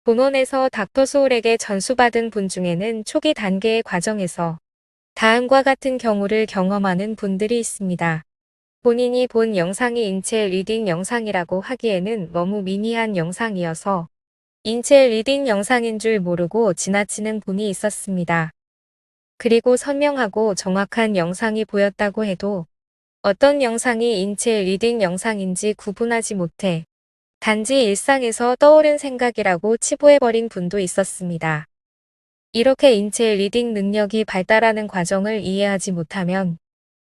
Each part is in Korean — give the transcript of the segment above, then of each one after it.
본원에서 닥터 소울에게 전수받은 분 중에는 초기 단계의 과정에서 다음과 같은 경우를 경험하는 분들이 있습니다. 본인이 본 영상이 인체 리딩 영상이라고 하기에는 너무 미니한 영상이어서 인체 리딩 영상인 줄 모르고 지나치는 분이 있었습니다. 그리고 선명하고 정확한 영상이 보였다고 해도 어떤 영상이 인체 리딩 영상인지 구분하지 못해 단지 일상에서 떠오른 생각이라고 치부해버린 분도 있었습니다. 이렇게 인체 리딩 능력이 발달하는 과정을 이해하지 못하면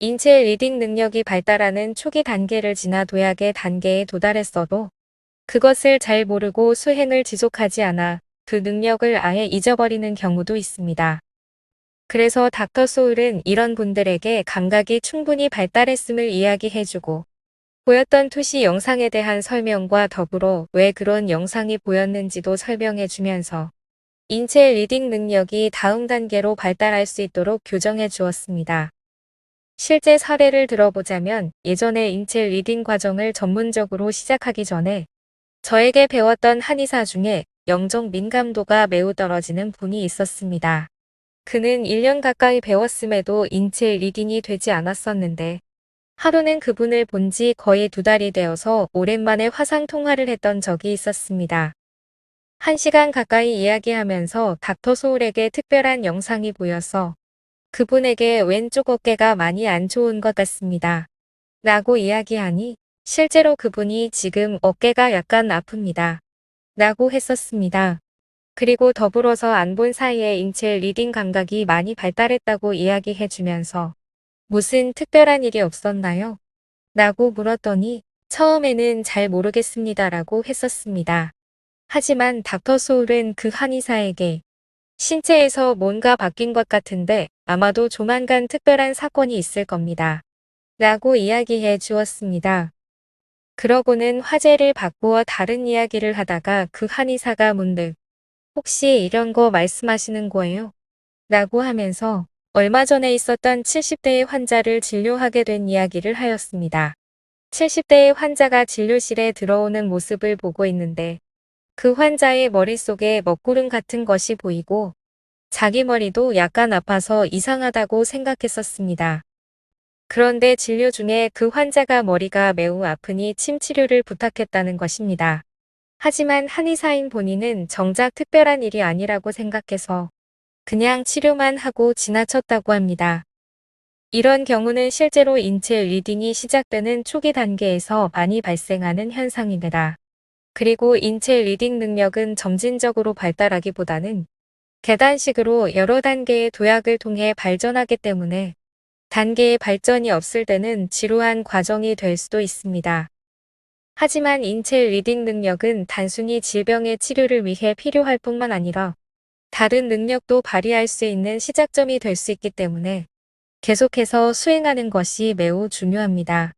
인체 리딩 능력이 발달하는 초기 단계를 지나 도약의 단계에 도달했어도 그것을 잘 모르고 수행을 지속하지 않아 그 능력을 아예 잊어버리는 경우도 있습니다. 그래서 닥터 소울은 이런 분들에게 감각이 충분히 발달했음을 이야기해주고 보였던 투시 영상에 대한 설명과 더불어 왜 그런 영상이 보였는지도 설명해주면서 인체 리딩 능력이 다음 단계로 발달할 수 있도록 교정해 주었습니다. 실제 사례를 들어보자면 예전에 인체 리딩 과정을 전문적으로 시작하기 전에 저에게 배웠던 한의사 중에 영적 민감도가 매우 떨어지는 분이 있었습니다. 그는 1년 가까이 배웠음에도 인체 리딩이 되지 않았었는데 하루는 그분을 본 지 거의 2달이 되어서 오랜만에 화상 통화를 했던 적이 있었습니다. 1시간 가까이 이야기하면서 닥터 소울에게 특별한 영상이 보여서 그분에게 왼쪽 어깨가 많이 안 좋은 것 같습니다. 라고 이야기하니 실제로 그분이 지금 어깨가 약간 아픕니다. 라고 했었습니다. 그리고 더불어서 안 본 사이에 인체 리딩 감각이 많이 발달했다고 이야기해주면서 무슨 특별한 일이 없었나요? 라고 물었더니 처음에는 잘 모르겠습니다라고 했었습니다. 하지만 닥터 소울은 그 한의사에게 신체에서 뭔가 바뀐 것 같은데 아마도 조만간 특별한 사건이 있을 겁니다. 라고 이야기해 주었습니다. 그러고는 화제를 바꾸어 다른 이야기를 하다가 그 한의사가 문득 혹시 이런 거 말씀하시는 거예요? 라고 하면서 얼마 전에 있었던 70대의 환자를 진료하게 된 이야기를 하였습니다. 70대의 환자가 진료실에 들어오는 모습을 보고 있는데 그 환자의 머릿속에 먹구름 같은 것이 보이고 자기 머리도 약간 아파서 이상하다고 생각했었습니다. 그런데 진료 중에 그 환자가 머리가 매우 아프니 침 치료를 부탁했다는 것입니다. 하지만 한의사인 본인은 정작 특별한 일이 아니라고 생각해서 그냥 치료만 하고 지나쳤다고 합니다. 이런 경우는 실제로 인체 리딩이 시작되는 초기 단계에서 많이 발생하는 현상입니다. 그리고 인체 리딩 능력은 점진적으로 발달하기보다는 계단식으로 여러 단계의 도약을 통해 발전하기 때문에 단계의 발전이 없을 때는 지루한 과정이 될 수도 있습니다. 하지만 인체 리딩 능력은 단순히 질병의 치료를 위해 필요할 뿐만 아니라 다른 능력도 발휘할 수 있는 시작점이 될 수 있기 때문에 계속해서 수행하는 것이 매우 중요합니다.